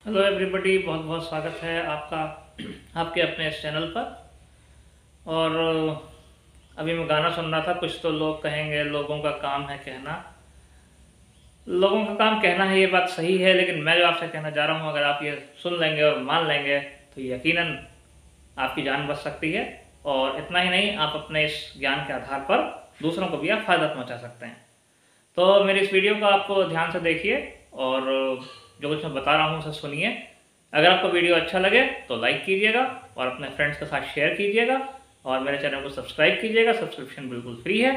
Hello everybody, बहुत बहुत स्वागत है आपका आपके अपने इस चैनल पर। और अभी मैं गाना सुन रहा था। कुछ तो लोग कहेंगे लोगों का काम है कहना। लोगों का काम कहना है, ये बात सही है, लेकिन मैं जो आपसे कहना चाह रहा हूँ, अगर आप ये सुन लेंगे और मान लेंगे तो यकीनन आपकी जान बच सकती है। और इतना ही नहीं, आप अपने इस ज्ञान के आधार पर दूसरों को भी आप फायदा पहुँचा सकते हैं। तो मेरी इस वीडियो को आप ध्यान से देखिए और जो कुछ मैं बता रहा हूँ उसे सुनिए। अगर आपको वीडियो अच्छा लगे तो लाइक कीजिएगा और अपने फ्रेंड्स के साथ शेयर कीजिएगा और मेरे चैनल को सब्सक्राइब कीजिएगा। सब्सक्रिप्शन बिल्कुल फ्री है।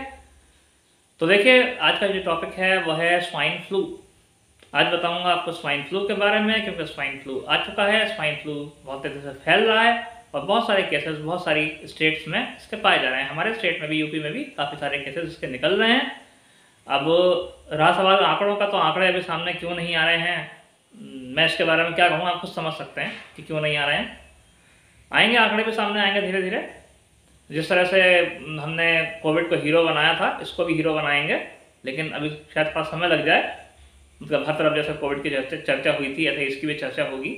तो देखिए, आज का जो टॉपिक है वह है स्वाइन फ्लू। आज बताऊंगा आपको स्वाइन फ्लू के बारे में, क्योंकि स्वाइन फ्लू आ चुका है। स्वाइन फ्लू बहुत तेज़ी से फैल रहा है और बहुत सारे केसेस बहुत सारी स्टेट्स में इसके पाए जा रहे हैं। हमारे स्टेट में भी, यूपी में भी काफ़ी सारे केसेस इसके निकल रहे हैं। अब रहा सवाल आंकड़ों का, तो आंकड़े अभी सामने क्यों नहीं आ रहे हैं, मैं इसके बारे में क्या कहूँ, आप खुद समझ सकते हैं कि क्यों नहीं आ रहे हैं। आएंगे, आंकड़े भी सामने आएंगे धीरे धीरे। जिस तरह से हमने कोविड को हीरो बनाया था, इसको भी हीरो बनाएंगे, लेकिन अभी शायद थोड़ा समय लग जाए। मतलब हर तरफ जैसे कोविड की चर्चा हुई थी, ऐसे इसकी भी चर्चा होगी।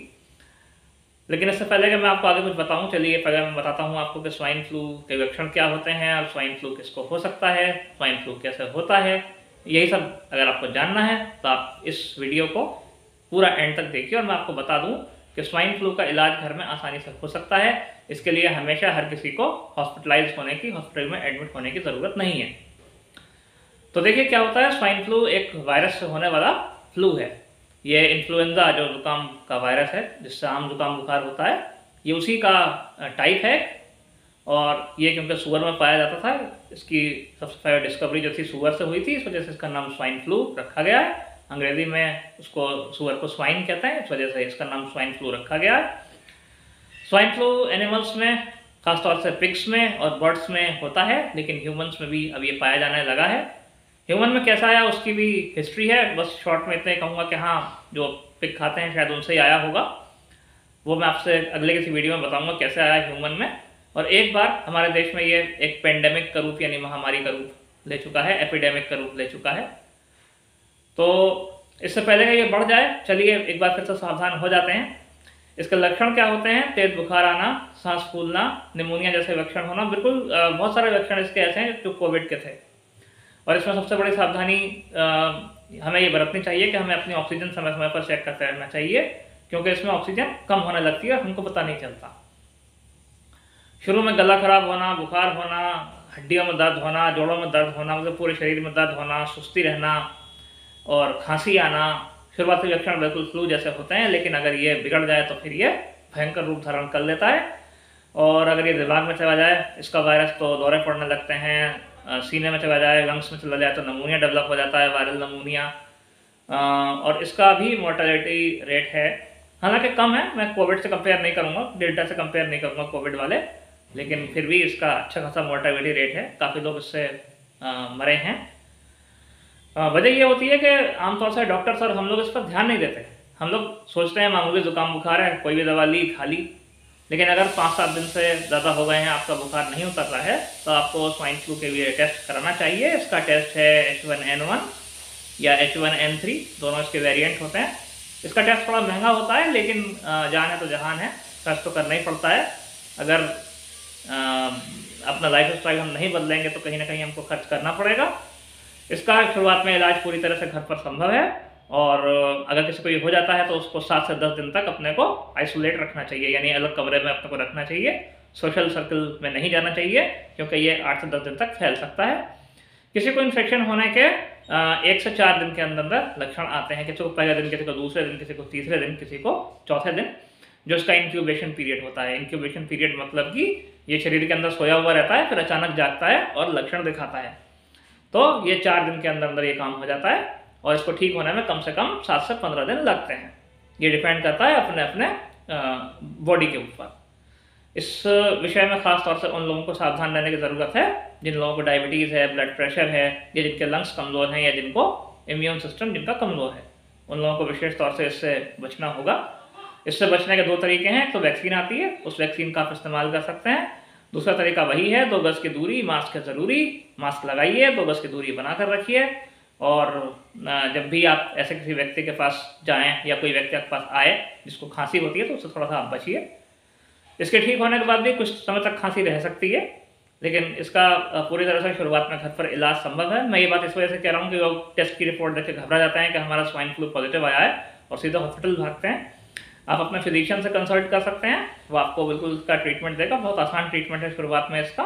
लेकिन इससे पहले कि मैं आपको आगे कुछ बताऊं, चलिए पहले मैं बताता हूं आपको कि स्वाइन फ्लू के लक्षण क्या होते हैं और स्वाइन फ्लू किसको हो सकता है, स्वाइन फ्लू कैसे होता है। यही सब अगर आपको जानना है तो आप इस वीडियो को पूरा एंड तक देखिए और मैं आपको बता दूं कि स्वाइन फ्लू का इलाज घर में आसानी से हो सकता है। इसके लिए हमेशा हर किसी को हॉस्पिटलाइज होने की, हॉस्पिटल में एडमिट होने की ज़रूरत नहीं है। तो देखिए क्या होता है। स्वाइन फ्लू एक वायरस से होने वाला फ्लू है। ये इन्फ्लुएंजा जो जुकाम का वायरस है, जिससे आम जुकाम बुखार होता है, ये उसी का टाइप है। और ये क्योंकि सुअर में पाया जाता था, इसकी सबसे पहले डिस्कवरी जो थी सुअर से हुई थी, इस वजह से इसका नाम स्वाइन फ्लू रखा गया है। अंग्रेजी में उसको, सुअर को स्वाइन कहते हैं, इस वजह से इसका नाम स्वाइन फ्लू रखा गया है। स्वाइन फ्लू एनिमल्स में, खासतौर से पिग्स में और बर्ड्स में होता है, लेकिन ह्यूमंस में भी अब ये पाया जाने लगा है। ह्यूमन में कैसा आया उसकी भी हिस्ट्री है, बस शॉर्ट में इतना ही कहूँगा कि हाँ, जो पिग खाते हैं शायद उनसे ही आया होगा। वो मैं आपसे अगले किसी वीडियो में बताऊंगा कैसे आया ह्यूमन में। और एक बार हमारे देश में ये एक पेंडेमिक का रूप यानी महामारी का रूप ले चुका है, एपिडेमिक का रूप ले चुका है। तो इससे पहले कि ये बढ़ जाए, चलिए एक बार फिर से सावधान हो जाते हैं। इसके लक्षण क्या होते हैं? तेज बुखार आना, सांस फूलना, निमोनिया जैसे लक्षण होना। बिल्कुल बहुत सारे लक्षण इसके ऐसे हैं जो कोविड के थे। और इसमें सबसे बड़ी सावधानी हमें ये बरतनी चाहिए कि हमें अपनी ऑक्सीजन समय समय पर चेक करते रहना चाहिए, क्योंकि इसमें ऑक्सीजन कम होने लगती है और हमको पता नहीं चलता। शुरू में गला खराब होना, बुखार होना, हड्डियों में दर्द होना, जोड़ों में दर्द होना, मतलब पूरे शरीर में दर्द होना, सुस्ती रहना और खांसी आना, शुरुआती लक्षण बिल्कुल फ्लू जैसे होते हैं। लेकिन अगर ये बिगड़ जाए तो फिर ये भयंकर रूप धारण कर लेता है। और अगर ये दिमाग में चला जाए इसका वायरस तो दौरे पड़ने लगते हैं, सीने में चला जाए, लंग्स में चला जाए तो नमूनिया डेवलप हो जाता है, वायरल नमूनिया। और इसका भी मोर्टेलिटी रेट है, हालांकि कम है। मैं कोविड से कंपेयर नहीं करूँगा, डेल्टा से कंपेयर नहीं करूँगा कोविड वाले, लेकिन फिर भी इसका अच्छा खासा मोर्टेलिटी रेट है। काफ़ी लोग इससे मरे हैं। वजह ये होती है कि आमतौर से डॉक्टर्स और हम लोग इस पर ध्यान नहीं देते। हम लोग सोचते हैं मामूली जुकाम बुखार है, कोई भी दवा ली खा ली। लेकिन अगर 5-7 दिन से ज़्यादा हो गए हैं, आपका बुखार नहीं उतर रहा है, तो आपको स्वाइन फ्लू के लिए टेस्ट कराना चाहिए। इसका टेस्ट है H1N1 या H1N3, दोनों इसके वेरिएंट होते हैं। इसका टेस्ट थोड़ा महंगा होता है, लेकिन जान है तो जहान है, टेस्ट तो करना ही पड़ता है। अगर अपना लाइफ स्टाइल हम नहीं बदलेंगे तो कहीं ना कहीं हमको खर्च करना पड़ेगा। इसका शुरुआत में इलाज पूरी तरह से घर पर संभव है। और अगर किसी को ये हो जाता है तो उसको 7 से 10 दिन तक अपने को आइसोलेट रखना चाहिए, यानी अलग कमरे में अपने को रखना चाहिए। सोशल सर्कल में नहीं जाना चाहिए, क्योंकि ये 8 से 10 दिन तक फैल सकता है। किसी को इन्फेक्शन होने के 1 से 4 दिन के अंदर अंदर लक्षण आते हैं। किसी को पहले दिन, किसी को दूसरे दिन, किसी को तीसरे दिन, किसी को चौथे दिन, जो इसका इंक्यूबेशन पीरियड होता है। इंक्यूबेशन पीरियड मतलब कि ये शरीर के अंदर सोया हुआ रहता है, फिर अचानक जागता है और लक्षण दिखाता है। तो ये 4 दिन के अंदर अंदर ये काम हो जाता है और इसको ठीक होने में कम से कम 7 से 15 दिन लगते हैं। ये डिपेंड करता है अपने अपने बॉडी के ऊपर। इस विषय में खास तौर से उन लोगों को सावधान रहने की ज़रूरत है जिन लोगों को डायबिटीज़ है, ब्लड प्रेशर है, या जिनके लंग्स कमज़ोर हैं, या जिनको इम्यून सिस्टम जिनका कमज़ोर है। उन लोगों को विशेष तौर से इससे बचना होगा। इससे बचने के 2 तरीके हैं। तो वैक्सीन आती है, उस वैक्सीन का आप इस्तेमाल कर सकते हैं। दूसरा तरीका वही है, 2 गज की दूरी, मास्क है ज़रूरी, मास्क लगाइए, 2 गज की दूरी बनाकर रखिए। और जब भी आप ऐसे किसी व्यक्ति के पास जाएं या कोई व्यक्ति आपके पास आए जिसको खांसी होती है तो उससे थोड़ा सा आप बचिए। इसके ठीक होने के बाद भी कुछ समय तक खांसी रह सकती है, लेकिन इसका पूरी तरह से शुरुआत में घर पर इलाज संभव है। मैं ये बात इस वजह से कह रहा हूँ कि लोग टेस्ट की रिपोर्ट देख के घबरा जाते हैं कि हमारा स्वाइन फ्लू पॉजिटिव आया है और सीधा हॉस्पिटल भागते हैं। आप अपने फिजिशियन से कंसल्ट कर सकते हैं, वो आपको बिल्कुल उसका ट्रीटमेंट देगा। बहुत आसान ट्रीटमेंट है शुरुआत में इसका,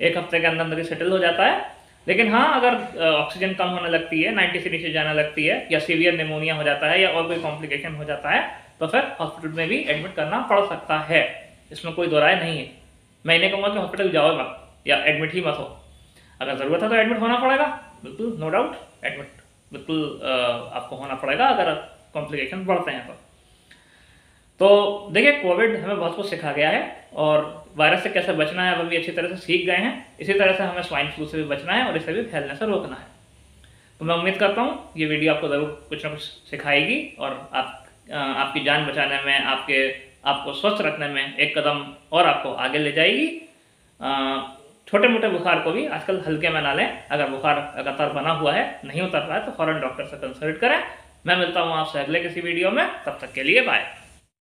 1 हफ्ते के अंदर ही सेटल हो जाता है। लेकिन हाँ, अगर ऑक्सीजन कम होने लगती है, 90 से नीचे जाने लगती है, या सीवियर निमोनिया हो जाता है या और कोई कॉम्प्लिकेशन हो जाता है तो फिर हॉस्पिटल में भी एडमिट करना पड़ सकता है। इसमें कोई दो राय नहीं है। मैं नहीं कहूँगा कि हॉस्पिटल जाओ मत या एडमिट ही मत हो। अगर ज़रूरत है तो एडमिट होना पड़ेगा, बिल्कुल नो डाउट, एडमिट बिल्कुल आपको होना पड़ेगा अगर कॉम्प्लिकेशन बढ़ते हैं तो देखिए, कोविड हमें बहुत कुछ सिखा गया है और वायरस से कैसे बचना है वो भी अच्छी तरह से सीख गए हैं। इसी तरह से हमें स्वाइन फ्लू से भी बचना है और इसे भी फैलने से रोकना है। तो मैं उम्मीद करता हूँ ये वीडियो आपको ज़रूर कुछ ना कुछ सिखाएगी और आपकी जान बचाने में, आपको स्वस्थ रखने में एक कदम और आपको आगे ले जाएगी। छोटे मोटे बुखार को भी आजकल हल्के में ना लें। अगर बुखार लगातार बना हुआ है, नहीं उतर रहा है तो फौरन डॉक्टर से कंसल्ट करें। मैं मिलता हूँ आपसे अगले किसी वीडियो में, तब तक के लिए बाय।